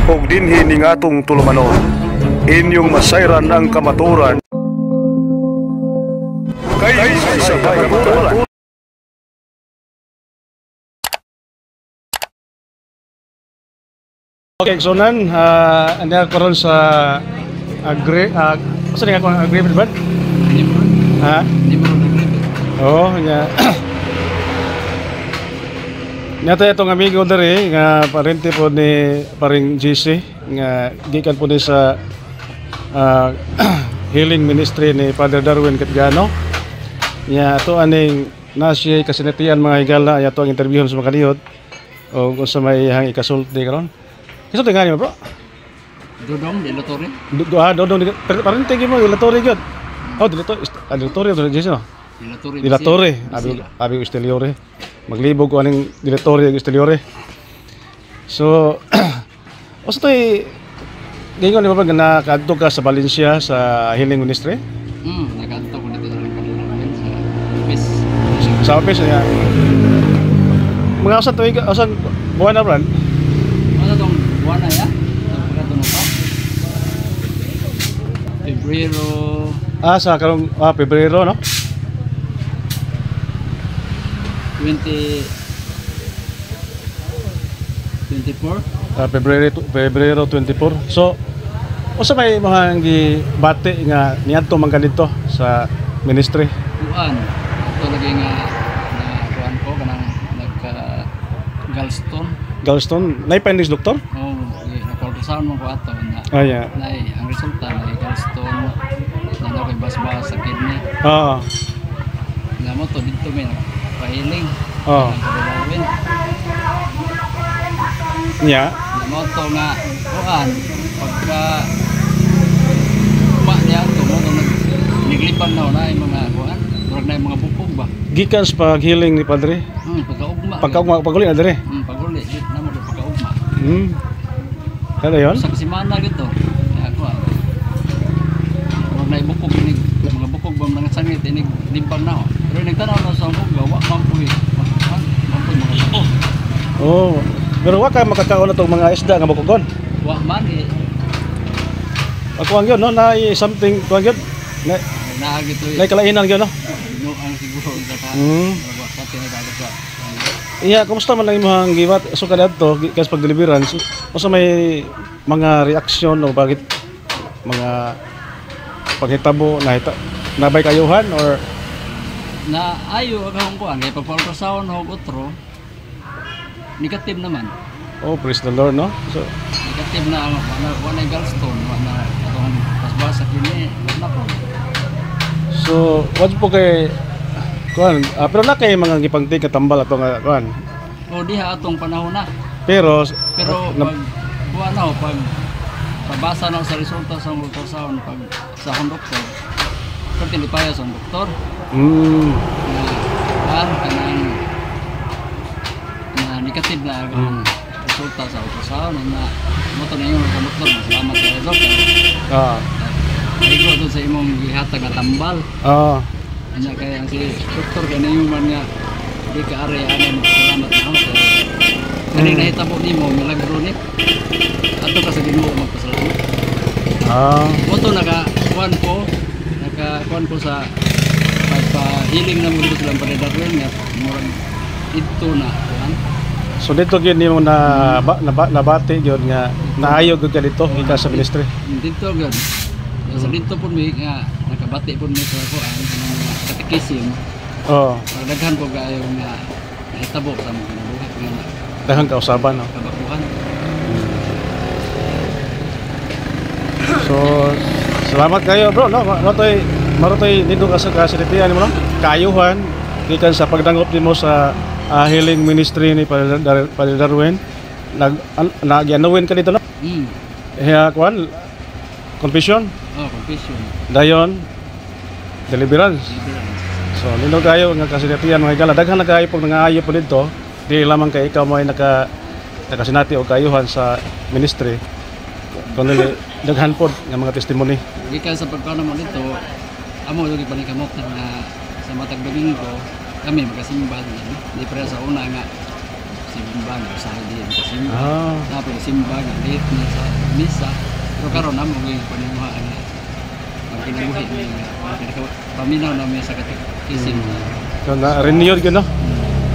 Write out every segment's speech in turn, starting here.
ug dinhi ning atong tulumanon. Inyong masayran ang kamaturan. Kayo sa kamaturan. Okay, so nan, anda karon sa asa nga ko agreement ba? Ha? Oh, nya. Nyata itong amigo dere nga parente po ni paring GC nga gikan po ni sa healing ministry ni Father Darwin Katgano. Nya to aning nasi kasinatian mga higala ya to ang interviewon sa mga kaniyot o kung sa may hang ikasulti karon. Kiso tingali mo bro? Dodong di Latore. Dodong parang tingin mo Latore gyud. Oh, dito Latore to Jesus no. Di Latore, abi Esteliore. Maglibog ko aning Latore ug Esteliore. So usa toy gingon ni ba nga nakadto ka sa Valencia sa healing ministry? Nagadto ko dito sa office. Sa office ya. Mga usa toy usa buwan na brand. Ano tong buwan na ya? Pagkato na to. Pebrero. Sa karong Pebrero no? 24. Pebrero 24. So usa may mga gibati nga niadto man kadto sa ministry. Buwan. Ito lagi nga na buwan ko kanang nagka Gallstone, nay pandis doktor? Oh, nakultusan mo ko ato na. Yeah. Nay ang resulta na gallstone na koy basbas sa kidney. Oo. Na mo to dito may pahiling. Oo. Nya. Na mo to nga kuan pagka niya to mo to naglipan na yung mga kuan, durag na yung mga bukog ba. Gikan sa pag-healing ni Padre. Pagkaugma. Paguli na dire. Paguli na mo pagkaugma. Kada yon? Sa semana gito. Ako durag na yung bukog ni mga bukog ba mga sangit inig limpang na. Pero nagtanaw na sa bukog wa mampuy. Mampuy mga bukog. Oh, pero wa ka makakaon na tong mga isda nga bukogon. Wa man Ako ang yun, no? Na something, ko ang yun. Naagito Na kalainan yun, no? No, ang siguro sa sa tinatawag sa. Iya, kumusta man lang imong giwat so kada adto kas pag deliverance? Usa may mga reaksyon o bakit mga paghitabo na nabay kayuhan or Na ayo ang kuan kay pag-ultrasound og utro. Negative naman. oh, praise the Lord, no? So Negative na wala gallstone, wala atong pasbasa kini, wala po. So, what po kay kuan? Pero na kay mga gipangti katambal ato nga kuan. O diha atong panahon na. Pero Pag kuan na pag pabasa na sa resulta sa ultrasound pag sa doktor. Pero tinipaya sa doktor. Kanang na negative na ang resulta sa ultrasound na mo to na yung doktor. Salamat sa doktor. Naligo doon sa imong gihatag nga tambal. Anya kaya ang si doktor kanayo man nga di ka are ana salamat na ako. Kani nahitabo nimo milagro ni. Ato ka sa Ginoo magpasalamat. Moto naka-kuan ko sa pagpa-healing na mo dito sa Father Darwin nga murag ito na kuan. So dito gyud nimo na nabati gyud nga naayo gyud ka dito ika sa ministry. Dito gyud. Sa dito po may nakabati po may sa kuan ng katekisim. Daghan po kayo nga nahitabo sa mga buhat nga daghan ka usaban, no? Kabakuhan. So salamat kayo bro, no? Marotoy dito ka sa kasilitian mo, no? Kayuhan gikan sa pagdanggop nimo sa healing ministry ni Father Darwin. Nag-anawin ka dito, no? Kuan confession. Confession. Dayon deliverance. So nindot kayo nga kasilatian mga higala. Daghan na kayo pag nangaayo po dito. Di lamang kay ikaw mo ay nakasinati o kayuhan sa ministry. Kundi daghan po nga mga testimony. Gikan sa pagkano mo dito, amo lagi panikamot na sa matag Domingo kami magasimba. Di para sa una nga simbang sa hindi ang kasimba. Tapos simbang late na sa misa. Pero karon na mo yung panimuhaan na ang kinabuhi niya. Paminaw na may sa katikisim. So na renewed yun, no?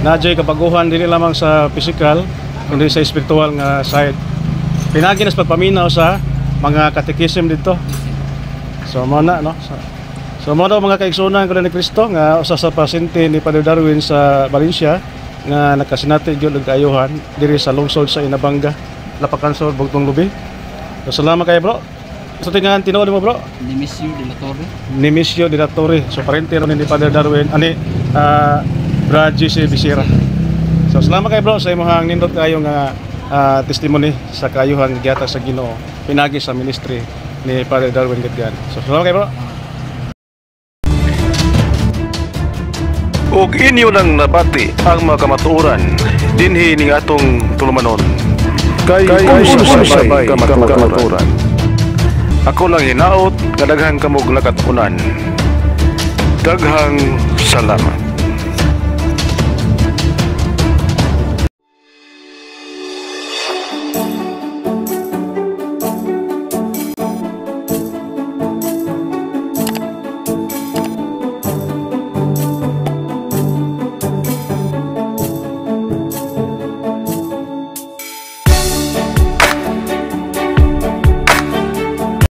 Nadjay kabaguhan dili lamang sa physical kundi sa spiritual nga side. Pinagi nas pagpaminaw sa mga katekism dito. So mo na, no? So mo na mga kaigsunan ko ni Kristo nga usa sa pasyente ni Father Darwin sa Valencia nga nakasinati gyud og kaayuhan diri sa lungsod sa Inabanga, Lapakansor, Bugtong Lubi. So salamat kayo, bro. So tingan tinuod mo, bro. Nemesio de la Torre. Nemesio de la Torre. So parente ron ni Father Darwin ani Brad J.C. Bisira. So salamat kayo, bro, sa imong nindot kayo nga testimony sa kaayuhan gihatag sa Ginoo pinagi sa ministry ni Father Darwin Gadgan. So salamat kayo, bro. ug inyo nang nabati ang mga kamatuoran dinhi ning atong tulumanon kay sabay kamatuoran. Ako lang hinaot nga daghang kamog nakatunan. Daghang salamat.